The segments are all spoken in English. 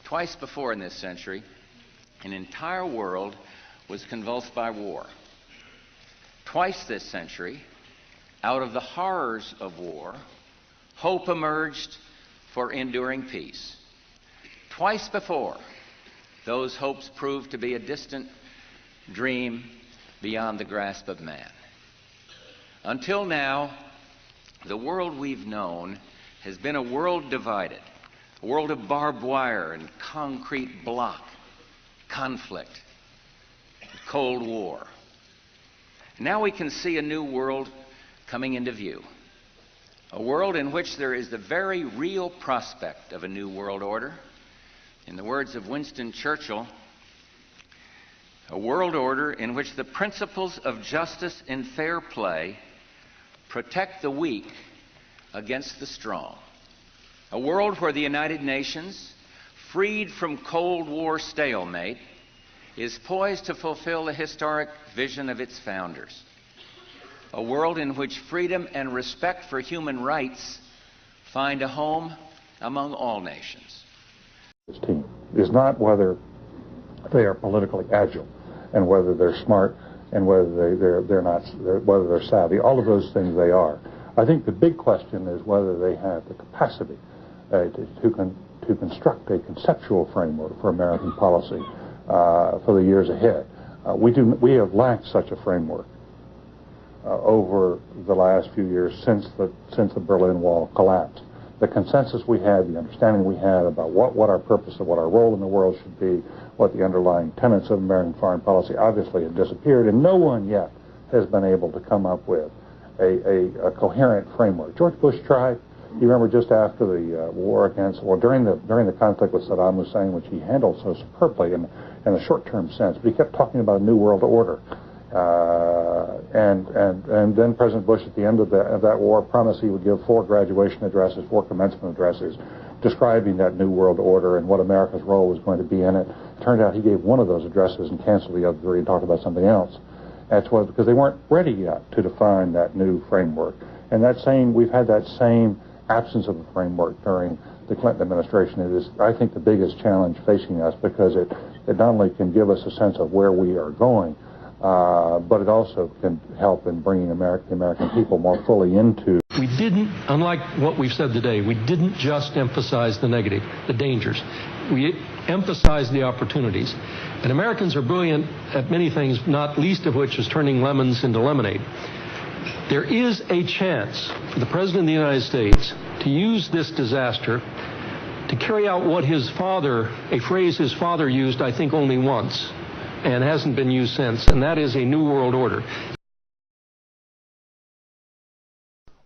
Twice before in this century, an entire world was convulsed by war. Twice this century, out of the horrors of war, hope emerged for enduring peace. Twice before, those hopes proved to be a distant dream beyond the grasp of man. Until now, the world we've known has been a world divided, a world of barbed wire and concrete block, conflict, Cold War. Now we can see a new world coming into view, a world in which there is the very real prospect of a new world order. In the words of Winston Churchill, a world order in which the principles of justice and fair play protect the weak against the strong. A world where the United Nations, freed from Cold War stalemate, is poised to fulfill the historic vision of its founders. A world in which freedom and respect for human rights find a home among all nations. This team is not whether they are politically agile and whether they're smart and whether whether they're savvy. All of those things they are. I think the big question is whether they have the capacity to construct a conceptual framework for American policy for the years ahead. We have lacked such a framework over the last few years since the Berlin Wall collapsed. The consensus we had, the understanding we had about what our purpose and what our role in the world should be, what the underlying tenets of American foreign policy obviously had disappeared, and no one yet has been able to come up with a coherent framework. George Bush tried. You remember just after the war during the conflict with Saddam Hussein, which he handled so superbly in a short-term sense, but he kept talking about a new world order. And then President Bush, at the end of that war, promised he would give 4 graduation addresses, 4 commencement addresses, describing that new world order and what America's role was going to be in it. Turned out he gave one of those addresses and canceled the other 3 and talked about something else. That's because they weren't ready yet to define that new framework. And we've had that same absence of a framework during the Clinton administration. It is, I think, the biggest challenge facing us, because it not only can give us a sense of where we are going, but it also can help in bringing the American people more fully into. We didn't, unlike what we've said today, we didn't just emphasize the negative, the dangers. We emphasized the opportunities. And Americans are brilliant at many things, not least of which is turning lemons into lemonade. There is a chance for the President of the United States to use this disaster to carry out what his father, a phrase his father used, I think, only once, and hasn't been used since, and that is a new world order.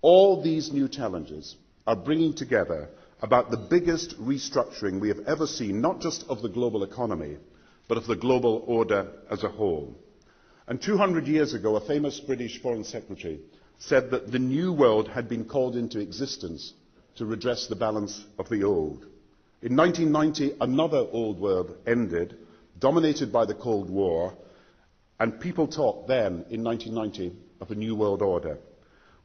All these new challenges are bringing together about the biggest restructuring we have ever seen, not just of the global economy, but of the global order as a whole. And 200 years ago, a famous British Foreign Secretary said that the new world had been called into existence to redress the balance of the old. In 1990, another old world ended, dominated by the Cold War, and people talked then, in 1990, of a new world order.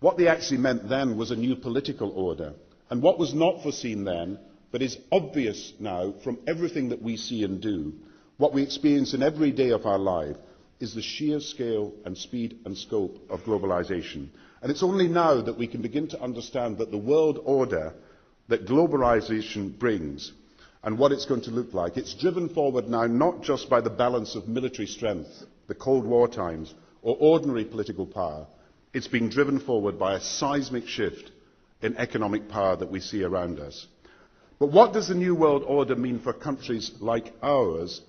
What they actually meant then was a new political order. And what was not foreseen then, but is obvious now from everything that we see and do, what we experience in every day of our life, is the sheer scale and speed and scope of globalization. And it's only now that we can begin to understand that the world order that globalization brings and what it's going to look like, it's driven forward now not just by the balance of military strength, the Cold War times, or ordinary political power. It's being driven forward by a seismic shift in economic power that we see around us. But what does the new world order mean for countries like ours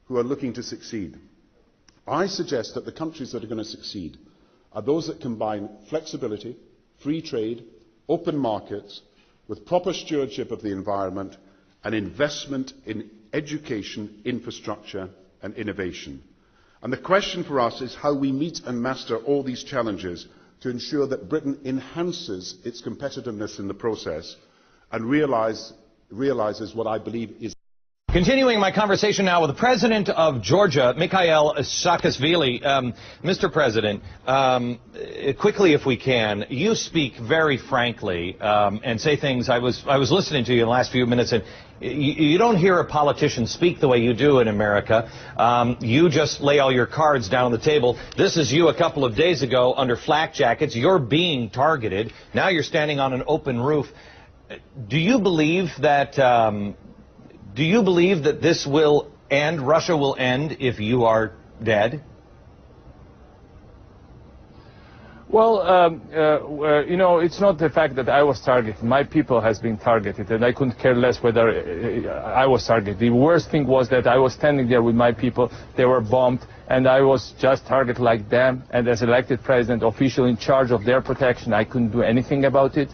who are looking to succeed? I suggest that the countries that are going to succeed are those that combine flexibility, free trade, open markets, with proper stewardship of the environment and investment in education, infrastructure and innovation. And the question for us is how we meet and master all these challenges to ensure that Britain enhances its competitiveness in the process and realises what I believe is Continuing my conversation now with the president of Georgia, Mikhail Saakashvili. Mr. President, quickly if we can, you speak very frankly and say things. I was listening to you in the last few minutes, and you don't hear a politician speak the way you do in America. You just lay all your cards down on the table. This is you a couple of days ago under flak jackets. You're being targeted. Now you're standing on an open roof. Do you believe that this will end, Russia will end, if you are dead? Well, you know, it's not the fact that I was targeted. My people has been targeted, and I couldn't care less whether I was targeted. The worst thing was that I was standing there with my people. They were bombed, and I was just targeted like them. And as elected president, official in charge of their protection, I couldn't do anything about it.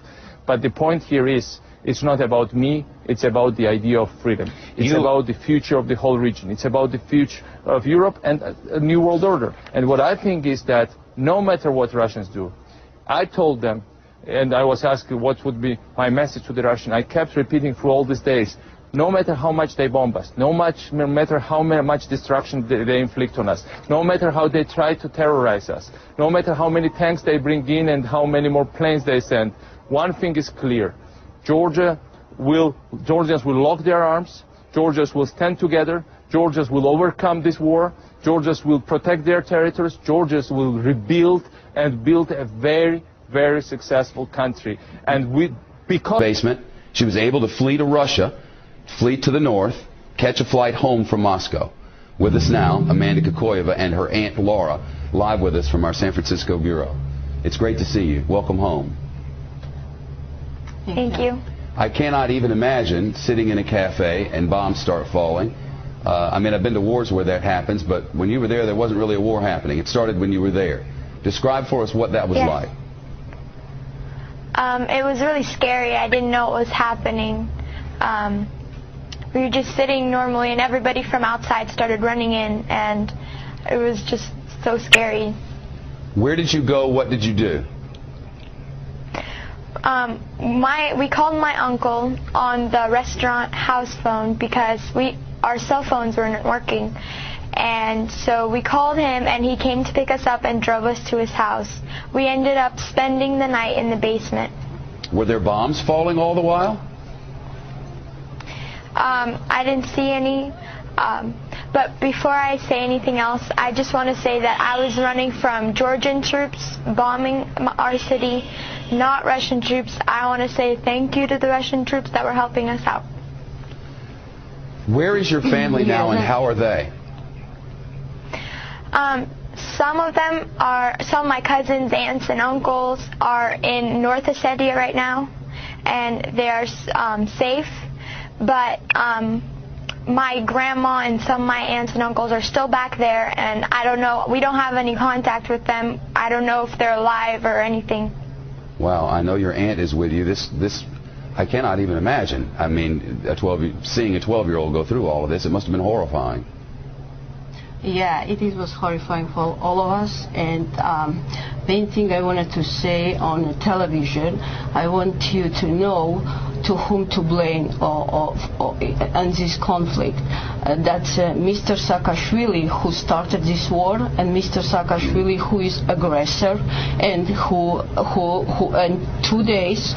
But the point here is, it's not about me, it's about the idea of freedom. It's about the future of the whole region. It's about the future of Europe and a new world order. And what I think is that no matter what Russians do, I told them, and I was asked what would be my message to the Russians, I kept repeating through all these days, no matter how much they bomb us, no matter how much destruction they inflict on us, no matter how they try to terrorize us, no matter how many tanks they bring in and how many more planes they send, one thing is clear. Georgians will lock their arms, Georgians will stand together, Georgians will overcome this war, Georgians will protect their territories, Georgians will rebuild and build a very, very successful country. And because basement, she was able to flee to Russia, flee to the north, catch a flight home from Moscow. With us now, Amanda Kokoyeva and her aunt Laura, live with us from our San Francisco bureau. It's great to see you. Welcome home. Thank you. I cannot even imagine sitting in a cafe and bombs start falling. I mean, I've been to wars where that happens, but when you were there wasn't really a war happening. It started when you were there. Describe for us what that was like. It was really scary. I didn't know what was happening. We were just sitting normally, and everybody from outside started running in, and it was just so scary. Where did you go? What did you do? We called my uncle on the restaurant house phone because our cell phones weren't working, and so we called him, and he came to pick us up and drove us to his house. We ended up spending the night in the basement. Were there bombs falling all the while? I didn't see any, but before I say anything else, I just want to say that I was running from Georgian troops bombing our city, not Russian troops. I want to say thank you to the Russian troops that were helping us out. Where is your family now, and how are they? Some of my cousins, aunts, and uncles are in North Ossetia right now, and they are safe. But my grandma and some of my aunts and uncles are still back there, and I don't know. We don't have any contact with them. I don't know if they're alive or anything. Wow, I know your aunt is with you. This I cannot even imagine. I mean, seeing a 12-year-old go through all of this, it must have been horrifying. Yeah, it was horrifying for all of us, and main thing I wanted to say on television, I want you to know to whom to blame on this conflict. That's Mr. Saakashvili, who started this war, and Mr. Saakashvili, who is aggressor, and who in 2 days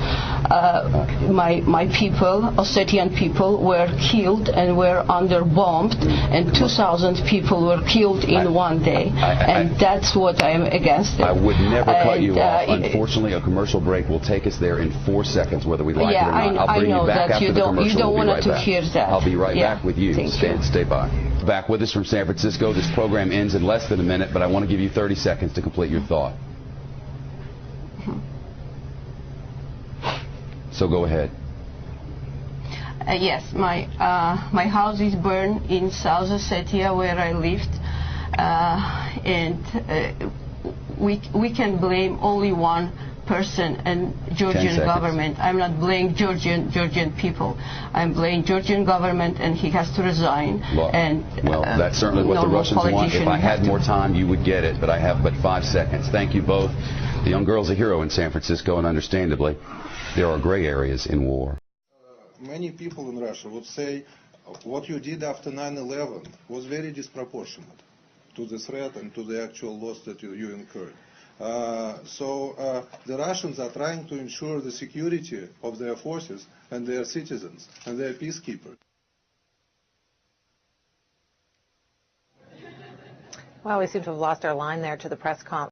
my people, Ossetian people, were killed and were bombed, and 2,000 people were killed in 1 day, and that's what I'm against. I would never cut you off. Unfortunately, a commercial break will take us there in 4 seconds, whether we like it or not. I'll bring you back after the commercial. You don't want to hear that. I'll be right back with you. Stay by. Back with us from San Francisco. This program ends in less than a minute, but I want to give you 30 seconds to complete your thought. So go ahead. Yes, my house is burned in South Ossetia, where I lived, and we can blame only one person, and Georgian government. I'm not blaming Georgian people. I'm blaming Georgian government, and he has to resign. Well, that's certainly what the Russians want. If I had more time, you would get it, but I have but 5 seconds. Thank you both. The young girl's a hero in San Francisco, and understandably, there are gray areas in war. Many people in Russia would say what you did after 9/11 was very disproportionate to the threat and to the actual loss that you incurred. So the Russians are trying to ensure the security of their forces and their citizens and their peacekeepers. Well, we seem to have lost our line there to the press conference.